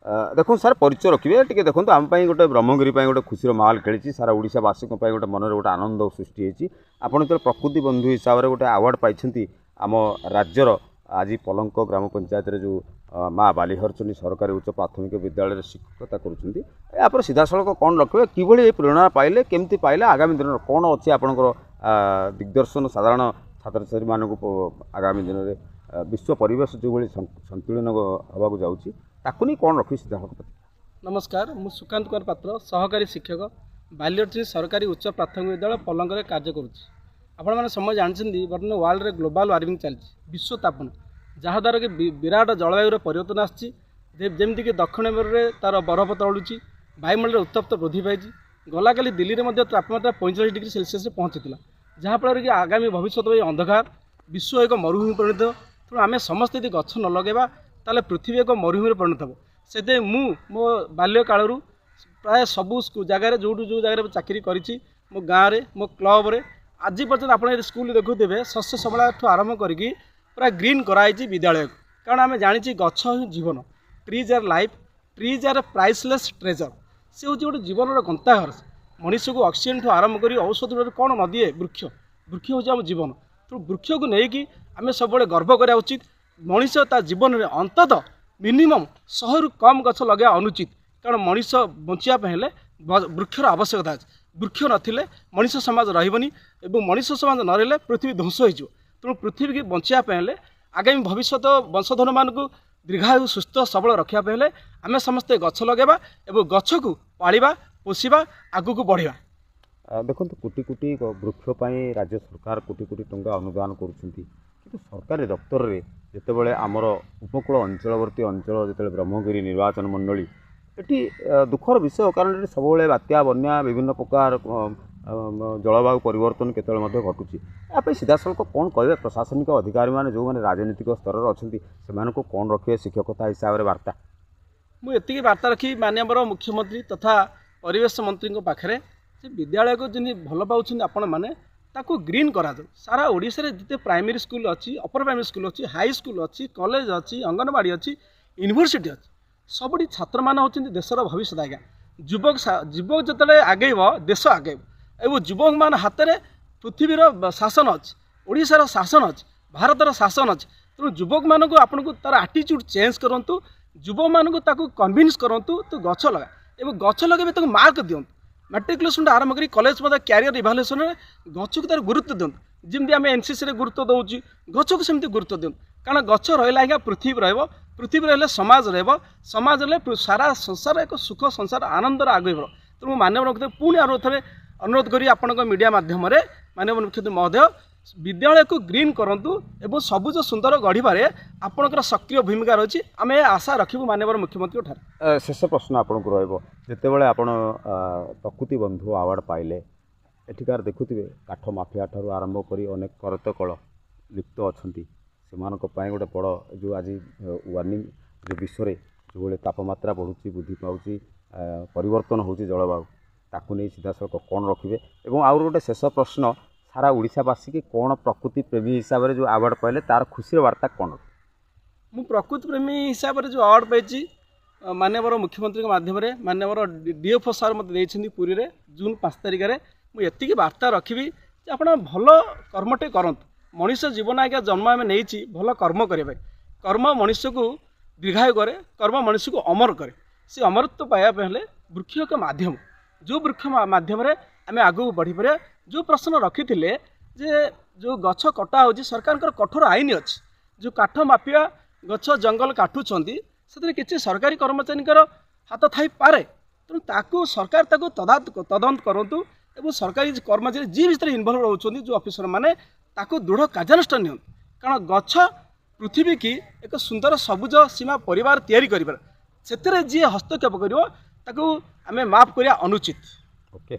देखो सार परिचय रखिए टी देखो आम गोटे ब्रह्मगिरी गोटे खुशी माहल खेली सारा ओडावासी गोटे मन गोटे आनंद सृष्टि होती आपड़ जो प्रकृति बंधु हिसाब से गोटे आवार्ड पाई आम राज्यर आज पलंक ग्राम पंचायत जो माँ बालीहरचंडी सरकारी उच्च प्राथमिक विद्यालय शिक्षकता कर सीधा सड़क कौन रखिए कि प्रेरणा पाइले केमती पाइले आगामी दिन कौन अच्छे आपंकर दिग्दर्शन साधारण छात्र छात्री मानक आगामी दिन में विश्व परिवेश जो भाई संतुलन हवाक जाऊँगी ताकू नहीं कौन रखी सीधा सड़क नमस्कार मु सुकांत कुमार पात्र सहकारी शिक्षक बालीहरचंडी सरकारी उच्च प्राथमिक विद्यालय पलंक में कार्य करुच्ची आपण मैंने समय जानते बर्तमान वर्ल्ड रे ग्लोबल वार्मिंग चलती विश्व तापन जहाँद्वारा कि विराट जलवायु परिवर्तन आमती कि दक्षिण में तार बरफ तलुची वायुमंडल उत्तप्त वृद्धि पाई गला काली दिल्ली में तापमात्रा 45 डिग्री सेल्सियस पहुँची जहाँफल कि आगामी भविष्य में अंधकार विश्व एक मरुभूमि परिणत तेणु आम समस्त यदि गछ न लगेगा ताले पृथ्वी एक मरुभूमि परिणत हो से मो बाल्य कालू प्राय सबू जगार जो जगह चाकरी करी मो गाँव में मो क्लब में आज पर्यटन आप स्कूल देखुथे शस्य श्यामला आरंभ करी पूरा ग्रीन कराई विद्यालय कारण आम जानी गछ ही जीवन trees are life trees are priceless treasure से हूँ गोटे जीवन गंताघर मनुष्य को ऑक्सीजन ठूँ आरंभ कर औषध कौन न दिए वृक्ष वृक्ष हूँ आम जीवन तो वृक्ष को लेकिन आम सब गर्व करा उचित मनुष्य ता जीवन में अंततः मिनिमम 100 रु कम गछ लगे अनुचित कारण मनुष्य बचापे वृक्षर आवश्यकता है वृक्ष नथिले मनुष्य समाज रही मनुष्य समाज न रही पृथ्वी ध्वंस हो तेणु पृथ्वी की बचापे आगामी भविष्य वंशधर मानक दीर्घायु सुस्थ सबल रखापे आम समस्ते गछ लगेबा एवं गछ को पालिबा पोषिबा आगु को बढ़िबा देखो कोटी कोटी वृक्षपाई राज्य सरकार कोटी कोटी टंका अनुदान करुँच सरकारी दफ्तर में जितेबाला आमर उपकूल अंचलवर्ती अंचल जो ब्रह्मगिरी निर्वाचन मंडली एटी दुखर विषय कारण सब बात्या बन्या विभिन्न प्रकार जलवायु परिवर्तन केतले घटुची या सीधा सड़क कौन कहे प्रशासनिक अधिकारी मैंने जो मैंने राजनीतिक स्तर में अच्छा से कौन रखिए शिक्षकता हिसाब से वार्ता मुझे वार्ता रखी माननीय मुख्यमंत्री तथा परिवेश मंत्री पाखे विद्यालय को जिन भल पाँच आपण मैंने ताको ग्रीन करा दो सारा ओडिशा रे जिते प्राइमरी स्कूल अच्छी अपर प्राइमरी स्कूल अच्छी हाई स्कूल अच्छी कॉलेज अच्छी अंगनवाड़ी अच्छी यूनिवर्सिटी अच्छी सबुठी छात्र मान होती देशर भविष्य आज्ञा युवक युवक जिते आगेब देश आगेब एवं युवक मान हाथ में पृथ्वीर शासन अच्छी ओडिशार शासन अच्छी भारतर शासन अच्छी तेणु युवक मान को आपन को तार आटीट्यूड चेंज करूँ युवक मान को कन्विन्स करूँ तो गछ लगा एवं गछ लगे मार्क दिंतु मैट्रिकुलेसन आरंभ कर कॉलेज क्यारियर इभालुएसन गच को तार गुरुत्व दिंतु जमी आम एनसीसी गुरुत्व दौची गच को सेमती गुरुत्व दिंतु कारण गच रहा आज्ञा पृथ्वी पृथ्वी रही समाज समाज सारा संसार एक सुख संसार आनंदर आगे बढ़ तेणु मानव मुख्यमंत्री पुणी आरो थे अनुरोध करी आपण मीडिया माध्यम माननीय मुख्यमंत्री महोदय विद्यालय को ग्रीन करूँ एवं सबुज सुंदर गढ़वे आपणकर सक्रिय भूमिका रही आम आशा रखू माननीय मुख्यमंत्री ठार शेष प्रश्न आपन को रहिबो आपण प्रकृति बंधु अवार्ड पाइले एठिकार देखुथिबे काठ माफिया ठारू आरंभ करी अनेक करतकल लिप्त अछंती सेमानक पय गोटे बड़ जो आज वार्निंग जो विश्व रे जो बोले तापमात्रा बढ़ुची वृद्धि पाउची परिवर्तन होची जलवायु ताकू नहीं सीधा सड़क कौन रखिए एवं आउर गोटे शेष प्रश्न सारा ओडिशावासी की कौन प्रकृति प्रेमी हिसाब से जो अवार्ड पाइले तार खुशी वार्ता कौन मु प्रकृति प्रेमी हिसाब से जो अवार्ड पाई माननीय मुख्यमंत्री माध्यम माननीय डीएफओ सार मत देइछन्ती पुरी रे जून 5 तारिख में मुझे वार्ता रखी आप भल कर्मटे करंतु मनुष्य जीवन आज्ञा जन्म आम नहीं भल कर्म करने कर्म मनुष्य को दीर्घायु करे कर्म मनुष्य को अमर करे से अमरत्व पाइबा हेले वृक्ष एक माध्यम जो वृक्ष माध्यम आम आगू बढ़ी पारे जो प्रश्न रखी जे जो गछ कटा हो सरकार कठोर आईन अच्छी जो काठ माफिया गछ जंगल काटुंट से किसी सरकारी कर्मचारी हाथ थी पारे तेणु ताकू सरकार ताकू तदंत करूँ एवं सरकारी कर्मचारी जी भीतर इनवल्व रोचे जो ऑफिसर माने ताकू दृढ़ कार्यानुष्ठान नि कारण गछ पृथ्वी की एक सुंदर सबुज सीमा परिवार तैयारी कर जी हस्तक्षेप कर आमे माफ करिया अनुचित। ओके।